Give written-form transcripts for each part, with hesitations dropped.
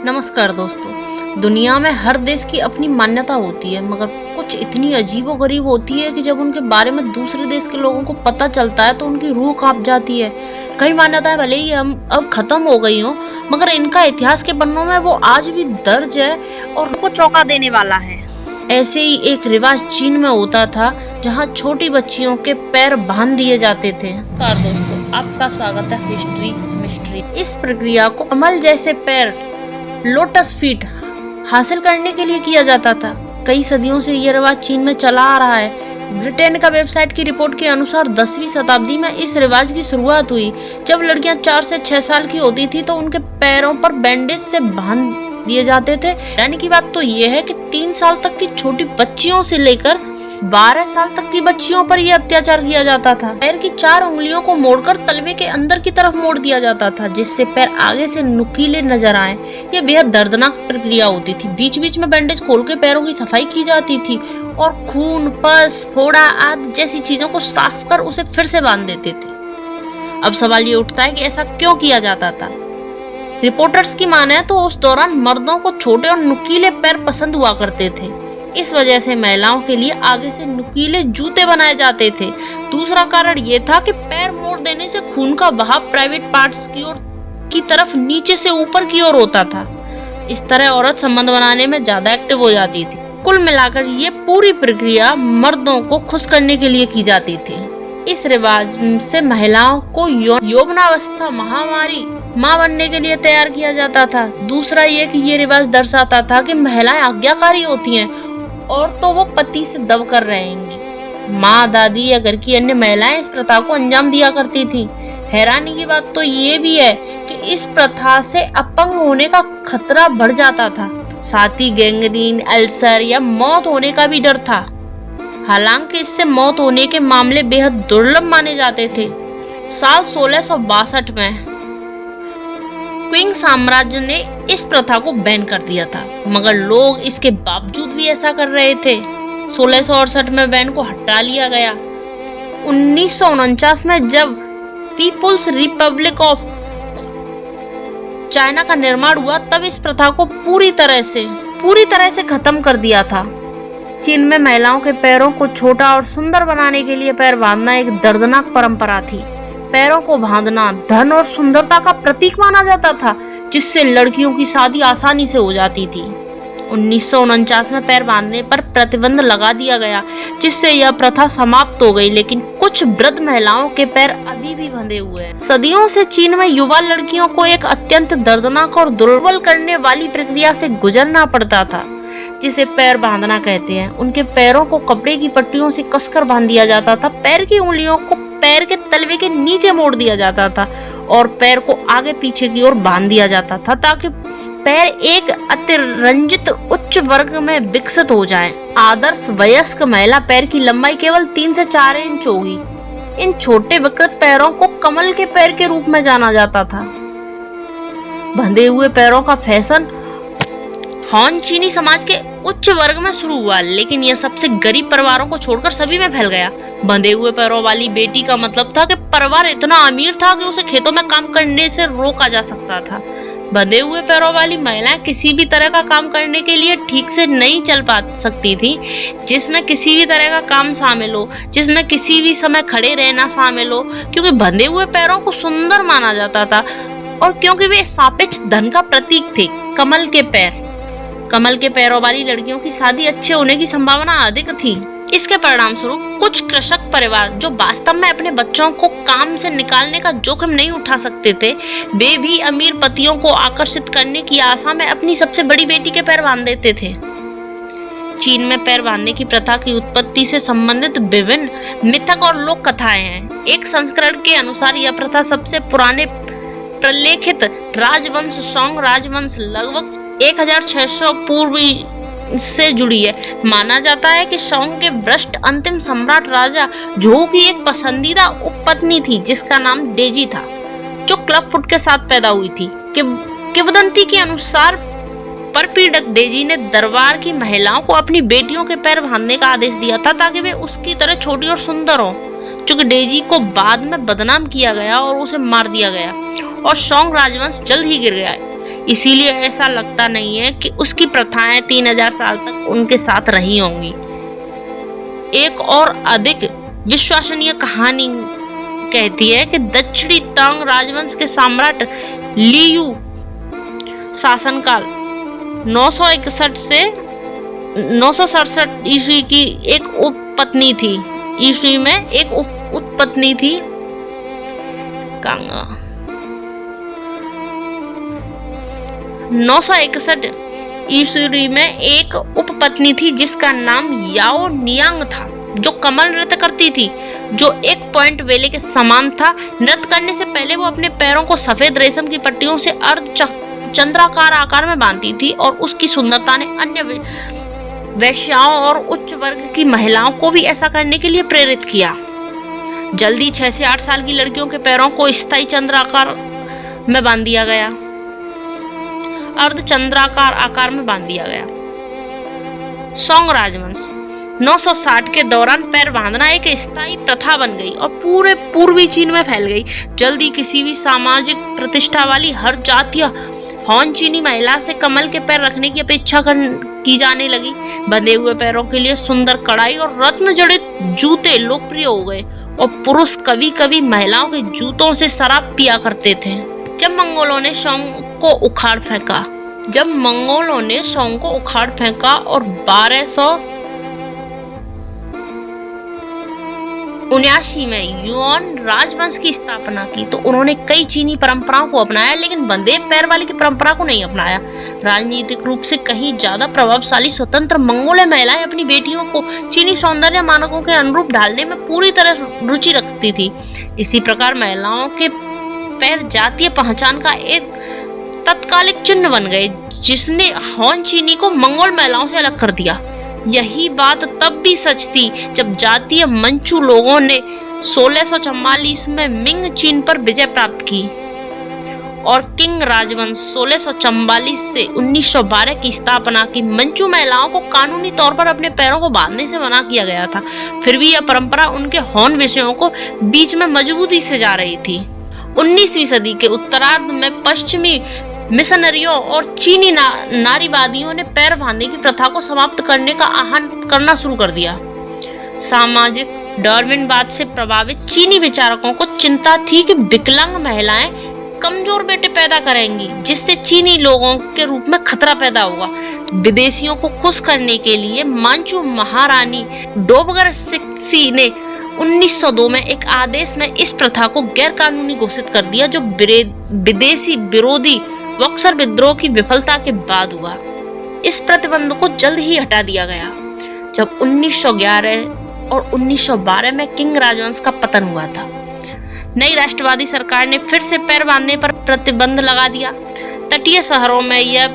नमस्कार दोस्तों। दुनिया में हर देश की अपनी मान्यता होती है, मगर कुछ इतनी अजीबोगरीब होती है कि जब उनके बारे में दूसरे देश के लोगों को पता चलता है तो उनकी रूह कांप जाती है। कई मान्यताएं भले ही हम अब खत्म हो गई हों, मगर इनका इतिहास के पन्नों में वो आज भी दर्ज है और उनको चौंका देने वाला है। ऐसे ही एक रिवाज चीन में होता था जहाँ छोटी बच्चियों के पैर बांध दिए जाते थे। नमस्कार दोस्तों, आपका स्वागत है हिस्ट्री मिस्ट्री। इस प्रक्रिया को कमल जैसे पैर, लोटस फीट हासिल करने के लिए किया जाता था। कई सदियों से यह रिवाज चीन में चला आ रहा है। ब्रिटेन का वेबसाइट की रिपोर्ट के अनुसार 10वीं शताब्दी में इस रिवाज की शुरुआत हुई। जब लड़कियां 4 से 6 साल की होती थी तो उनके पैरों पर बैंडेज से बांध दिए जाते थे। यानी की बात तो यह है कि 3 साल तक की छोटी बच्चियों से लेकर 12 साल तक की बच्चियों पर यह अत्याचार किया जाता था। पैर की 4 उंगलियों को मोड़कर तलवे के अंदर की तरफ मोड़ दिया जाता था, जिससे पैर आगे से नुकीले नजर आए। यह बेहद दर्दनाक प्रक्रिया होती थी। बीच बीच में बैंडेज खोल के पैरों की सफाई की जाती थी और खून, पस, फोड़ा आदि जैसी चीजों को साफ कर उसे फिर से बांध देते थे। अब सवाल ये उठता है कि ऐसा क्यों किया जाता था। रिपोर्टर्स की माने तो उस दौरान मर्दों को छोटे और नुकीले पैर पसंद हुआ करते थे। इस वजह से महिलाओं के लिए आगे से नुकीले जूते बनाए जाते थे। दूसरा कारण ये था कि पैर मोड़ देने से खून का बहाव प्राइवेट पार्ट्स की तरफ नीचे से ऊपर की ओर होता था। इस तरह औरत संबंध बनाने में ज्यादा एक्टिव हो जाती थी। कुल मिलाकर ये पूरी प्रक्रिया मर्दों को खुश करने के लिए की जाती थी। इस रिवाज से महिलाओं को यौवनावस्था महामारी मां बनने के लिए तैयार किया जाता था। दूसरा ये कि ये रिवाज दर्शाता था कि महिलाएं आज्ञाकारी होती हैं और तो वो पति से दबकर रहेंगी। माँ, दादी या घर की अन्य महिलाएं इस प्रथा को अंजाम दिया करती थी। हैरानी की बात तो ये भी है कि इस प्रथा से अपंग होने का खतरा बढ़ जाता था। साथ ही गैंग्रीन, अल्सर या मौत होने का भी डर था। हालांकि इससे मौत होने के मामले बेहद दुर्लभ माने जाते थे। साल 1662 में क्विंग साम्राज्य ने इस प्रथा को बैन कर दिया था, मगर लोग इसके बावजूद भी ऐसा कर रहे थे। 1668 में बैन को हटा लिया गया। 1949 में जब पीपुल्स रिपब्लिक ऑफ चाइना का निर्माण हुआ, तब इस प्रथा को पूरी तरह से खत्म कर दिया था। चीन में महिलाओं के पैरों को छोटा और सुंदर बनाने के लिए पैर बांधना एक दर्दनाक परंपरा थी। पैरों को बांधना धन और सुंदरता का प्रतीक माना जाता था, जिससे लड़कियों की शादी आसानी से हो जाती थी। 1949 में पैर बांधने पर प्रतिबंध लगा दिया गया, जिससे यह प्रथा समाप्त हो गई, लेकिन कुछ वृद्ध महिलाओं के पैर अभी भी बंधे हुए हैं। सदियों से चीन में युवा लड़कियों को एक अत्यंत दर्दनाक और दुर्बल करने वाली प्रक्रिया से गुजरना पड़ता था, जिसे पैर बांधना कहते हैं। उनके पैरों को कपड़े की पट्टियों से कसकर बांध दिया जाता था। पैर की उंगलियों को पैर के तलवे के नीचे मोड़ दिया जाता था और पैर को आगे पीछे की ओर बांध दिया जाता था, ताकि पैर एक अतिरंजित उच्च वर्ग में विकसित हो जाएं। आदर्श वयस्क महिला पैर की लंबाई केवल 3 से 4 इंच होगी। इन छोटे विकृत पैरों को कमल के पैर के रूप में जाना जाता था। बंधे हुए पैरों का फैशन हान चीनी समाज के उच्च वर्ग में शुरू हुआ, लेकिन यह सबसे गरीब परिवारों को छोड़कर सभी में फैल गया। बंधे हुए पैरों वाली बेटी का मतलब था कि परिवार इतना अमीर था कि उसे खेतों में काम करने से रोका जा सकता था। बंधे हुए पैरों वाली महिलाएं किसी भी तरह का काम करने के लिए ठीक से नहीं चल पा सकती थी, जिसमें किसी भी तरह का काम शामिल हो, जिसमें किसी भी समय खड़े रहना शामिल हो, क्योंकि बंधे हुए पैरों को सुंदर माना जाता था और क्योंकि वे सापेक्ष धन का प्रतीक थे। कमल के पैरों वाली लड़कियों की शादी अच्छे होने की संभावना अधिक थी। इसके परिणाम स्वरूप कुछ कृषक परिवार, जो वास्तव में अपने बच्चों को काम से निकालने का जोखिम नहीं उठा सकते थे, वे भी अमीर पतियों को आकर्षित करने की आशा में अपनी सबसे बड़ी बेटी के पैर बांध देते थे। चीन में पैर बांधने की प्रथा की उत्पत्ति से संबंधित विभिन्न मिथक और लोक कथाएं हैं। एक संस्करण के अनुसार यह प्रथा सबसे पुराने प्रलेखित राजवंश सोंग राजवंश लगभग 1600 पूर्व से जुड़ी है। माना जाता है कि सोंग के भ्रष्ट अंतिम सम्राट राजा झोउ की एक पसंदीदा उपपत्नी थी, जिसका नाम डेजी था, जो क्लब फुट के साथ पैदा हुई थी। किंवदंती के अनुसार परपीड़क डेजी ने दरबार की महिलाओं को अपनी बेटियों के पैर बांधने का आदेश दिया था, ताकि वे उसकी तरह छोटी और सुंदर हों। चूंकि डेजी को बाद में बदनाम किया गया और उसे मार दिया गया और सोंग राजवंश जल्द ही गिर गया। इसीलिए ऐसा लगता नहीं है कि उसकी प्रथाएं 3000 साल तक उनके साथ रही होंगी। एक और अधिक विश्वसनीय कहानी कहती है कि दक्षिणी तांग राजवंश के सम्राट लियू शासनकाल 961 से 967 ईस्वी की एक उपपत्नी थी। ईस्वी में एक उपपत्नी थी 961 ईस्वी में एक उपपत्नी थी जिसका नाम याओ नियांग था, जो कमल नृत्य करती थी, जो एक पॉइंट वेले के समान था। नृत्य करने से पहले वो अपने पैरों को सफेद रेशम की पट्टियों से अर्ध चंद्राकार आकार में बांधती थी और उसकी सुंदरता ने अन्य वैश्याओं और उच्च वर्ग की महिलाओं को भी ऐसा करने के लिए प्रेरित किया। जल्दी 6 से 8 साल की लड़कियों के पैरों को स्थायी चंद्राकार में बांध दिया गया, अर्ध चंद्राकार आकार में बांध दिया गया। सोंग राजवंश 960 के दौरान पैर बांधना एक स्थायी प्रथा बन गई और पूरे पूर्वी चीन में फैल गई। जल्दी किसी भी सामाजिक प्रतिष्ठा वाली हर जातीय हॉन चीनी महिला से कमल के पैर रखने की अपेक्षा की जाने लगी। बंधे हुए पैरों के लिए सुंदर कढ़ाई और रत्न जड़ित जूते लोकप्रिय हो गए और पुरुष कभी कभी महिलाओं के जूतों से शराब पिया करते थे। जब मंगोलों ने सोंग को उखाड़ फेंका और 1279 में युआन राजवंश की स्थापना की तो उन्होंने कई चीनी परंपराओं को अपनाया, लेकिन बंधे पैर वाली की परंपरा को नहीं अपनाया। राजनीतिक रूप से कहीं ज्यादा प्रभावशाली स्वतंत्र मंगोल महिलाएं अपनी बेटियों को चीनी सौंदर्य मानकों के अनुरूप ढालने में पूरी तरह रुचि रखती थी। इसी प्रकार महिलाओं के पैर जातीय पहचान का एक तत्कालिक चिन्ह बन गए, जिसने हॉन चीनी को मंगोल महिलाओं से अलग कर दिया। यही बात तब भी सच थी जब जातीय मंचू लोगों ने 1644 में मिंग चीन पर विजय प्राप्त की और किंग राजवंश 1644 से 1912 की स्थापना की। मंचू महिलाओं को कानूनी तौर पर अपने पैरों को बांधने से मना किया गया था, फिर भी यह परंपरा उनके हॉन विषयों को बीच में मजबूती से जा रही थी। 19वीं सदी के उत्तरार्ध में पश्चिमी मिशनरियों और चीनी नारीवादियों ने पैर बांधने की प्रथा को समाप्त करने का आह्वान करना शुरू कर दिया। सामाजिक डार्विनवाद से प्रभावित चीनी विचारकों को चिंता थी कि विकलांग महिलाएं कमजोर बेटे पैदा करेंगी, जिससे चीनी लोगों के रूप में खतरा पैदा होगा। विदेशियों को खुश करने के लिए मांचू महारानी डोबगर सिक्सी ने 1902 में एक आदेश में इस प्रथा को गैर कानूनी घोषित कर दिया, जो विदेशी विरोधी बक्सर विद्रोह की विफलता के बाद हुआ। इस प्रतिबंध को जल्द ही हटा दिया गया। जब 1911 और 1912 में किंग राजवंश का पतन हुआ था, नई राष्ट्रवादी सरकार ने फिर से पैर बांधने पर प्रतिबंध लगा दिया। तटीय शहरों में यह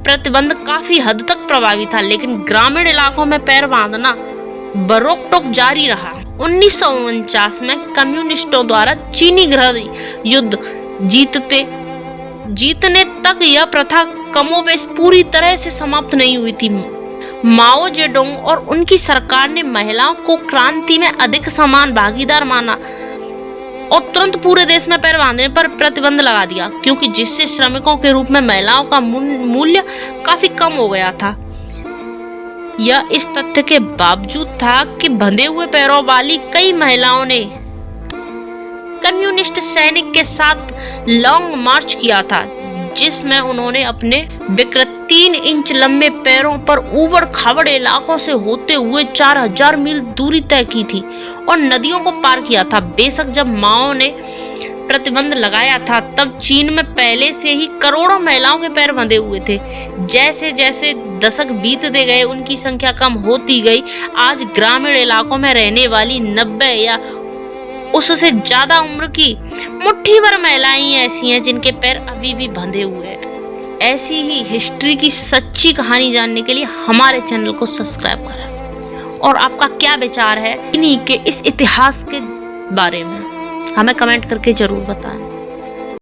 प्रतिबंध काफी हद तक प्रभावी था, लेकिन ग्रामीण इलाकों में पैर बांधना बरोक-टोक जारी रहा। 1949 में कम्युनिस्टों द्वारा चीनी गृह युद्ध जीतने तक यह प्रथा कमोबेश पूरी तरह से समाप्त नहीं हुई थी। माओ जेडोंग और उनकी सरकार ने महिलाओं को क्रांति में अधिक समान भागीदार माना और तुरंत पूरे देश में पैर बांधने पर प्रतिबंध लगा दिया, क्योंकि जिससे श्रमिकों के रूप में महिलाओं का मूल्य काफी कम हो गया था। यह इस तथ्य के बावजूद था कि बंधे हुए पैरों वाली कई महिलाओं ने कम्युनिस्ट सैनिक के साथ लॉन्ग मार्च किया था, जिसमें उन्होंने अपने विकृत 3 इंच लंबे पैरों पर ऊबड़ खाबड़ इलाकों से होते हुए 4000 मील दूरी तय की थी और नदियों को पार किया था। बेशक जब माओ ने प्रतिबंध लगाया था तब चीन में पहले से ही करोड़ों महिलाओं के पैर बंधे हुए थे। जैसे जैसे दशक बीतते गए उनकी संख्या कम होती गई। आज ग्रामीण इलाकों में रहने वाली 90 या उससे ज्यादा उम्र की मुट्ठी भर महिलाएं ऐसी हैं जिनके पैर अभी भी बंधे हुए हैं। ऐसी ही हिस्ट्री की सच्ची कहानी जानने के लिए हमारे चैनल को सब्सक्राइब करें। और आपका क्या विचार है इन्हीं के इस इतिहास के बारे में, हमें कमेंट करके जरूर बताएं।